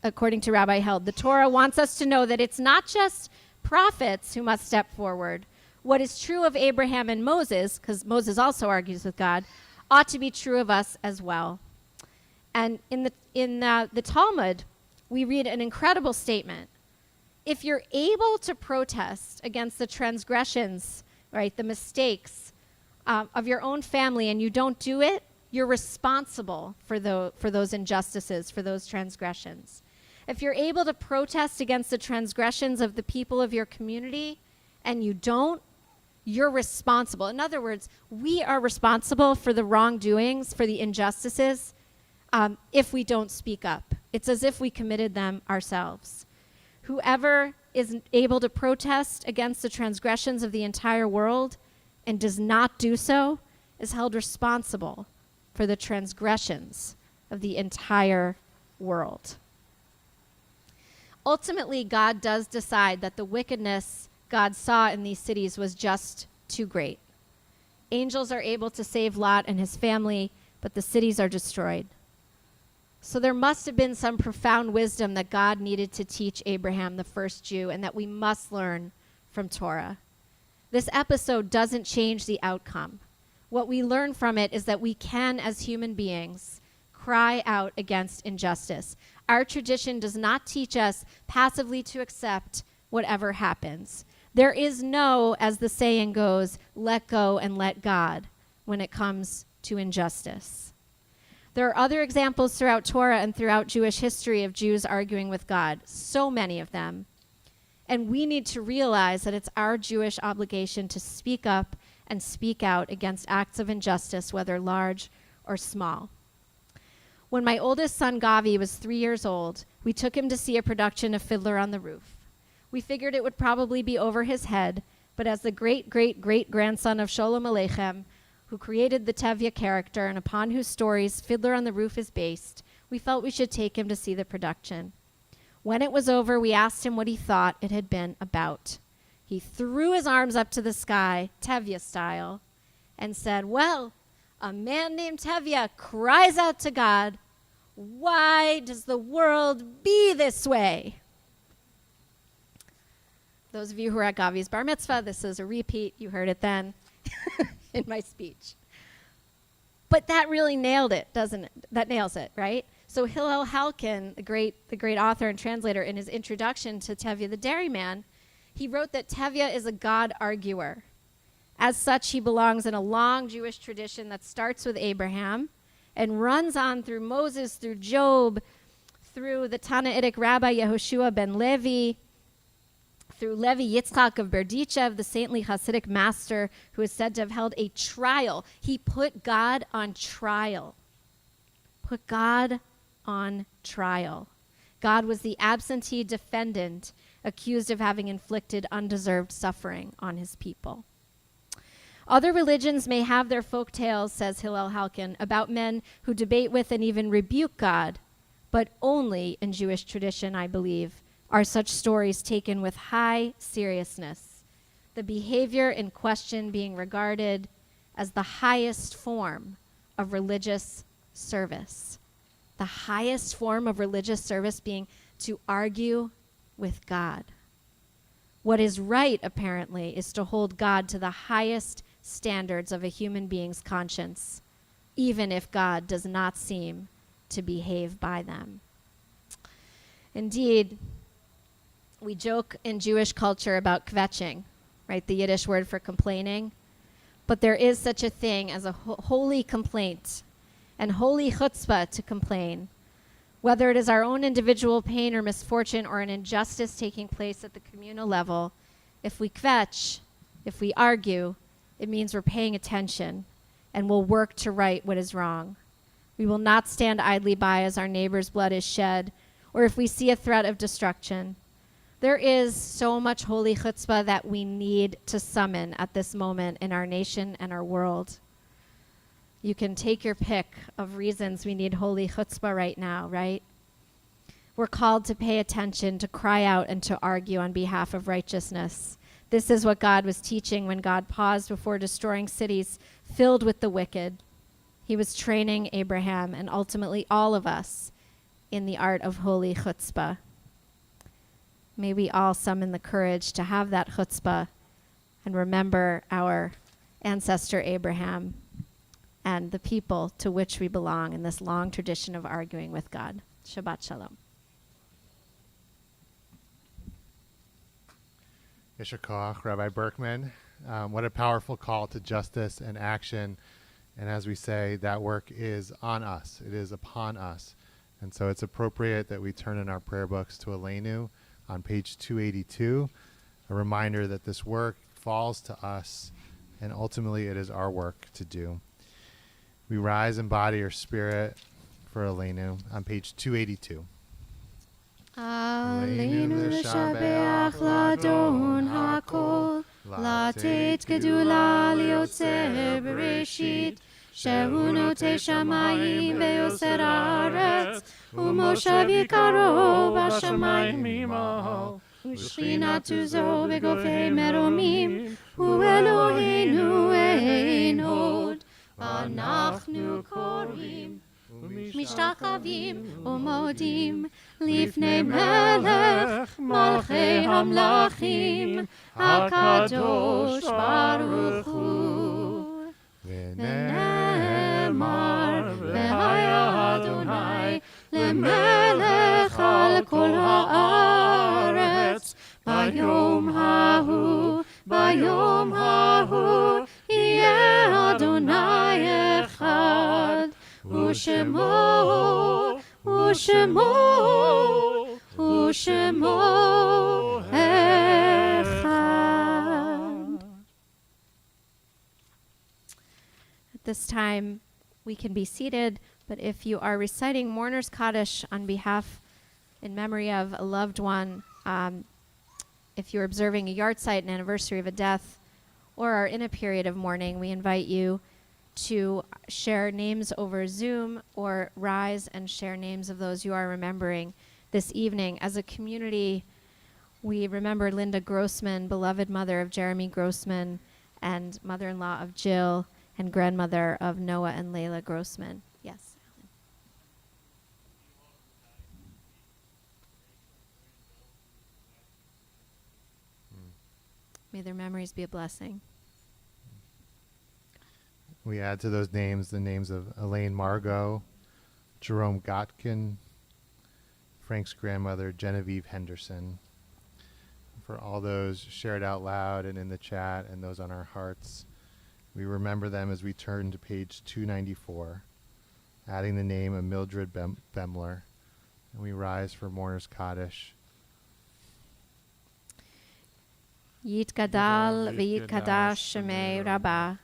according to Rabbi Held, the Torah wants us to know that it's not just prophets who must step forward. What is true of Abraham and Moses, because Moses also argues with God, ought to be true of us as well. And in the Talmud, we read an incredible statement. If you're able to protest against the transgressions, right, the mistakes of your own family, and you don't do it, you're responsible for those injustices, for those transgressions. If you're able to protest against the transgressions of the people of your community, and you don't, you're responsible. In other words, we are responsible for the wrongdoings, for the injustices, if we don't speak up. It's as if we committed them ourselves. Whoever is able to protest against the transgressions of the entire world and does not do so is held responsible for the transgressions of the entire world. Ultimately, God does decide that the wickedness God saw in these cities was just too great. Angels are able to save Lot and his family, but the cities are destroyed. So there must have been some profound wisdom that God needed to teach Abraham, the first Jew, and that we must learn from Torah. This episode doesn't change the outcome. What we learn from it is that we can, as human beings, cry out against injustice. Our tradition does not teach us passively to accept whatever happens. There is no, as the saying goes, let go and let God when it comes to injustice. There are other examples throughout Torah and throughout Jewish history of Jews arguing with God, so many of them. And we need to realize that it's our Jewish obligation to speak up and speak out against acts of injustice, whether large or small. When my oldest son, Gavi, was 3 years old, we took him to see a production of Fiddler on the Roof. We figured it would probably be over his head, but as the great-great-great-grandson of Sholem Aleichem, who created the Tevye character and upon whose stories Fiddler on the Roof is based, we felt we should take him to see the production. When it was over, we asked him what he thought it had been about. He threw his arms up to the sky, Tevye style, and said, well, a man named Tevye cries out to God, why does the world be this way? Those of you who are at Gavi's bar mitzvah, this is a repeat. You heard it then in my speech. But that really nailed it, doesn't it? That nails it, right? So Hillel Halkin, the great author and translator, in his introduction to Tevye the Dairyman, he wrote that Tevye is a God arguer. As such, he belongs in a long Jewish tradition that starts with Abraham and runs on through Moses, through Job, through the Tannaitic Rabbi Yehoshua ben Levi, through Levi Yitzchak of Berdichev, the saintly Hasidic master who is said to have held a trial. He put God on trial. Put God on trial. God was the absentee defendant accused of having inflicted undeserved suffering on his people. Other religions may have their folk tales, says Hillel Halkin, about men who debate with and even rebuke God, but only in Jewish tradition, I believe, are such stories taken with high seriousness, the behavior in question being regarded as the highest form of religious service. The highest form of religious service being to argue with God. What is right, apparently, is to hold God to the highest standards of a human being's conscience, even if God does not seem to behave by them. Indeed, we joke in Jewish culture about kvetching, right? The Yiddish word for complaining. But there is such a thing as a holy complaint and holy chutzpah to complain, whether it is our own individual pain or misfortune or an injustice taking place at the communal level. If we kvetch, if we argue, it means we're paying attention and will work to right what is wrong. We will not stand idly by as our neighbor's blood is shed, or if we see a threat of destruction. There is so much holy chutzpah that we need to summon at this moment in our nation and our world. You can take your pick of reasons we need holy chutzpah right now, right? We're called to pay attention, to cry out, and to argue on behalf of righteousness. This is what God was teaching when God paused before destroying cities filled with the wicked. He was training Abraham and ultimately all of us in the art of holy chutzpah. May we all summon the courage to have that chutzpah and remember our ancestor Abraham and the people to which we belong in this long tradition of arguing with God. Shabbat Shalom. Yesher Koach, Rabbi Berkman. What a powerful call to justice and action. And as we say, that work is on us. It is upon us. And so it's appropriate that we turn in our prayer books to Aleinu on page 282, a reminder that this work falls to us, and ultimately it is our work to do. We rise in body or spirit for Aleinu on page 282. Aleinu l'shabeach l'adon hakol, לתת גדולה ליוצר בראשית, שהוא נוטה שמיים ויוצר הארץ, ומושב יקרו בשמיים עמו, ושכינת עוזו בגופי מרומים, הוא אלוהינו אין עוד. ואנחנו קוראים משתחווים ומודים לפני מלך מלכי המלכים הקדוש ברוך הוא. ונאמר והיה אדוני למלך על כל הארץ ביום ההוא Ushemo, Ushemo, Ushemo Echad. At this time, we can be seated, but if you are reciting Mourner's Kaddish on behalf, in memory of a loved one, if you're observing a yard site, an anniversary of a death, or are in a period of mourning, we invite you to share names over Zoom or rise and share names of those you are remembering this evening. As a community, we remember Linda Grossman, beloved mother of Jeremy Grossman and mother-in-law of Jill and grandmother of Noah and Layla Grossman. Yes. May their memories be a blessing. We add to those names the names of Elaine Margot, Jerome Gotkin, Frank's grandmother, Genevieve Henderson. For all those shared out loud and in the chat and those on our hearts, we remember them as we turn to page 294, adding the name of Mildred Bemler, and we rise for Mourner's Kaddish. Yitgadal v'yitkadash shemei Rabbah,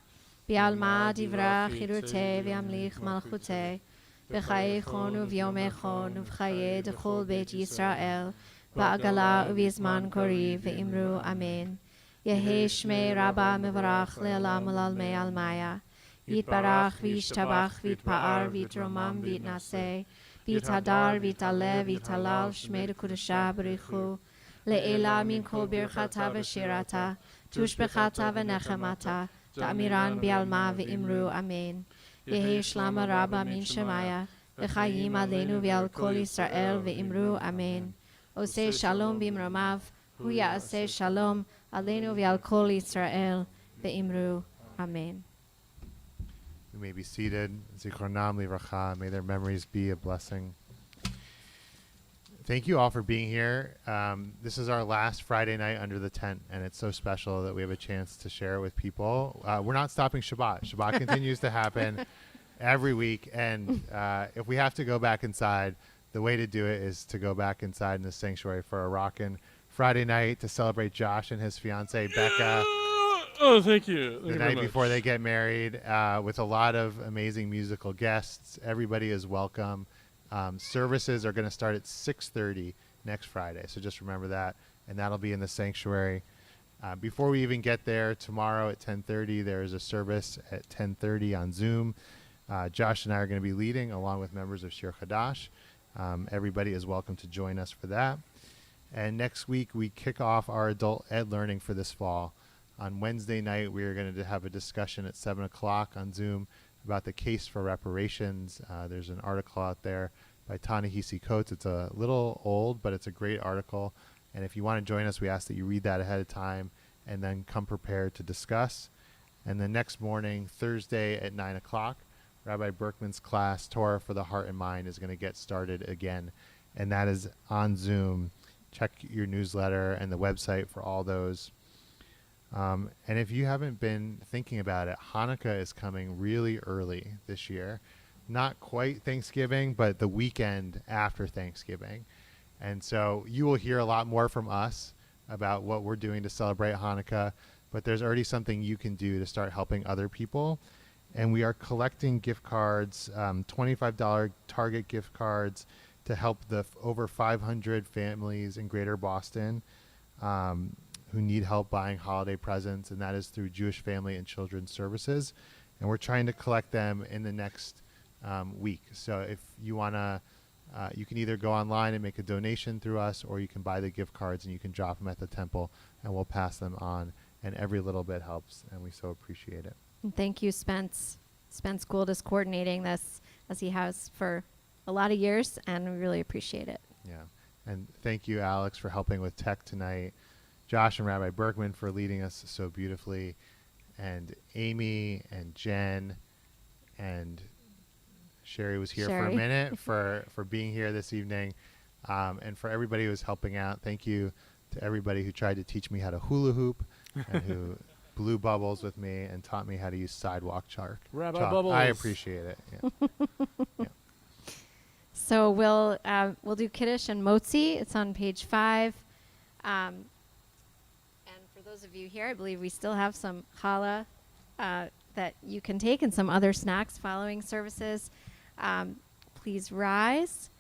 Bialma divrach chirute v'amlich malchute, b'chayechon u'vyomechon u'v'chaye d'chol beit Yisrael, ba'agala u'vizman kori v'imru amen. Yehi shmei Rabbah mevarach le'olam u'lalmei almaya, yitbarach v'yishtabach v'yitpa'ar v'yitromam v'yitnaseh, v'yitadar v'yitale v'yitalal shmei d'kudashah b'richu, le'ela min kol birchata v'shirata, tushbechata v'nechemata, ta'amiran bi'alma v'imru amen. Yehi shlama Rabbah min shemaya, v'chayim aleinu v'al kol Yisrael v'imru amen. Oseh shalom b'imromav, hu ya'aseh shalom aleinu v'al kol Yisrael v'imru amen. We may be seated. Zichronam livracha. May their memories be a blessing. Thank you all for being here. This is our last Friday night under the tent, and it's so special that we have a chance to share it with people. We're not stopping Shabbat. Shabbat continues to happen every week, and if we have to go back inside, the way to do it is to go back inside in the sanctuary for a rockin' Friday night to celebrate Josh and his fiancee Becca. Oh, thank you. The night before they get married, with a lot of amazing musical guests. Everybody is welcome. Services are going to start at 6:30 next Friday, so just remember that, and that'll be in the sanctuary. Before we even get there, tomorrow at 10:30, there is a service at 10:30 on Zoom. Josh and I are going to be leading, along with members of Shir Chadash. Everybody is welcome to join us for that. And next week, we kick off our adult ed learning for this fall. On Wednesday night, we are going to have a discussion at 7 o'clock on Zoom about the case for reparations. There's an article out there by Ta-Nehisi Coates. It's a little old, but it's a great article. And if you want to join us, we ask that you read that ahead of time and then come prepared to discuss. And the next morning, Thursday at 9 o'clock, Rabbi Berkman's class, Torah for the Heart and Mind, is going to get started again. And that is on Zoom. Check your newsletter and the website for all those. And if you haven't been thinking about it, Hanukkah is coming really early this year. Not quite Thanksgiving, but the weekend after Thanksgiving. And so you will hear a lot more from us about what we're doing to celebrate Hanukkah, but there's already something you can do to start helping other people. And we are collecting gift cards, $25 Target gift cards to help the over 500 families in Greater Boston who need help buying holiday presents, and that is through Jewish Family and Children's Services. And we're trying to collect them in the next week. So if you want to, you can either go online and make a donation through us, or you can buy the gift cards and you can drop them at the temple, and we'll pass them on. And every little bit helps, and we so appreciate it. And thank you, Spence. Spence Gould is coordinating this, as he has for a lot of years, and we really appreciate it. Yeah. And thank you, Alex, for helping with tech tonight. Josh and Rabbi Berkman for leading us so beautifully. And Amy and Jen and Sherry was here for a minute for being here this evening. And for everybody who was helping out, thank you to everybody who tried to teach me how to hula hoop and who blew bubbles with me and taught me how to use sidewalk chalk. Rabbi Bubbles. I appreciate it. Yeah. Yeah. So we'll do Kiddush and Motzi. It's on page 5. And for those of you here, I believe we still have some challah that you can take and some other snacks following services. Please rise.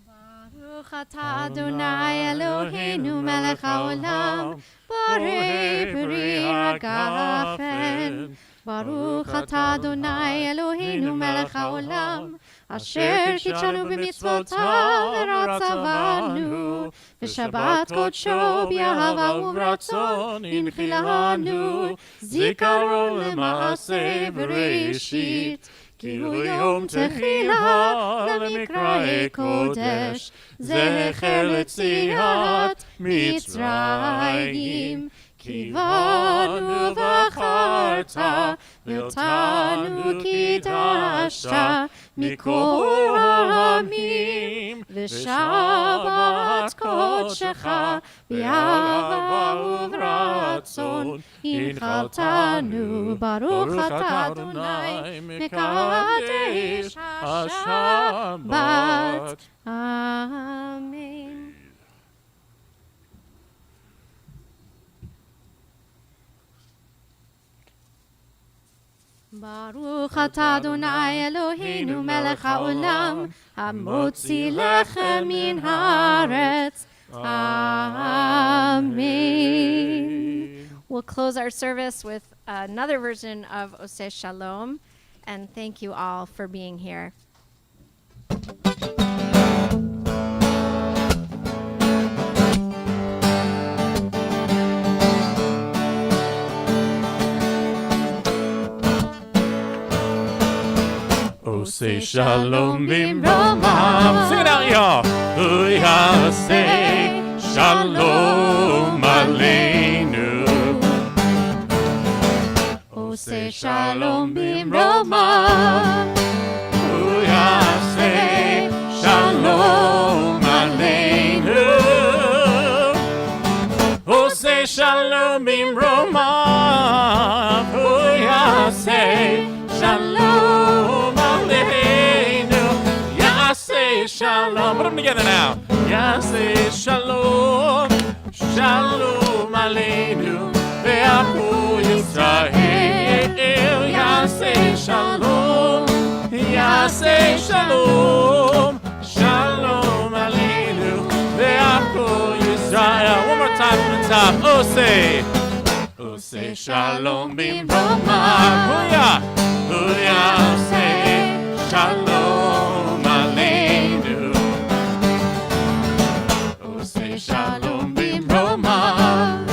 Baruch atah Adonai Eloheinu melech haolam, borei peri hagafen. Baruch atah Adonai Eloheinu melech haolam, asher kitshanu b'mitzvotav v'ratzavanu, v'shabbat kodsho b'yahava u'ratzon inchilanu, zikaron l'maaseh v'reishit, כי הוא יום תחילה למקראי קודש, זכר ליציאת מצרים. כי בנו בחרת, ואותנו קידשת מכל העמים, ושבת קודשך באהבה וברצון הנחלתנו. ברוך אתה אדוני מקדש השבת. אמן. ברוך אתה אדוני אלוהינו מלך העולם, המוציא לחם מן הארץ. Amen. We'll close our service with another version of Oseh Shalom, and thank you all for being here. Oseh Shalom bimromav. Sing it out, y'all. Yaseh Shalom aleinu. Oseh Shalom bimromav. Yaseh Shalom aleinu. Oseh Shalom bimromav. Yaseh Shalom aleinu. Yaseh Shalom. Put them together now. Yaseh Shalom, Shalom aleinu, ve'ahu Yisrael. Yaseh Shalom, Yaseh Shalom, Shalom aleinu, ve'ahu Yisrael. One more time from the top. Oseh Shalom bimromav. Yaseh Shalom aleinu. Oseh Shalom bimromav.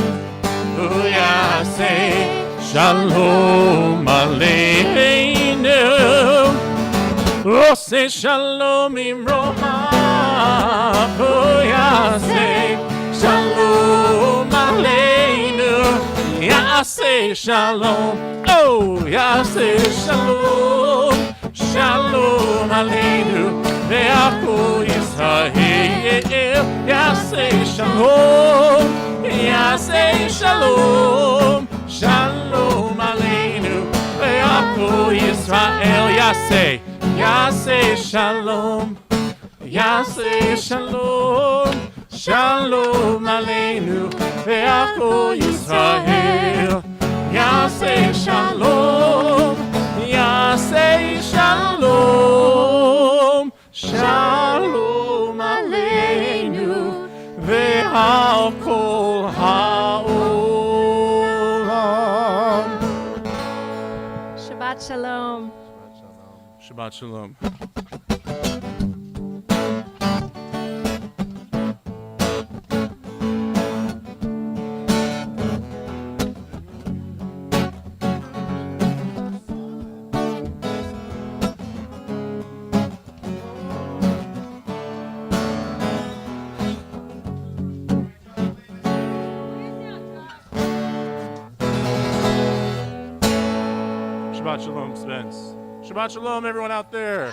Yaseh Shalom aleinu. Oseh Shalom bimromav. Yaseh Shalom aleinu. Yaseh Shalom. Oh, Yaseh Shalom. Shalom aleinu. Ve'ahu Yisrael. Yaseh Shalom. Yaseh Shalom. Shalom aleinu. Ve'ahu Yisrael. Yaseh Shalom. Yaseh Shalom. Shalom aleinu. Ve'ahu Yisrael. Yaseh Shalom. Yaseh Shalom. Shalom aleinu. Ve'al kol ha'olam. Shabbat Shalom. Shabbat Shalom. Shabbat Shalom, Spence. Shabbat Shalom, everyone out there.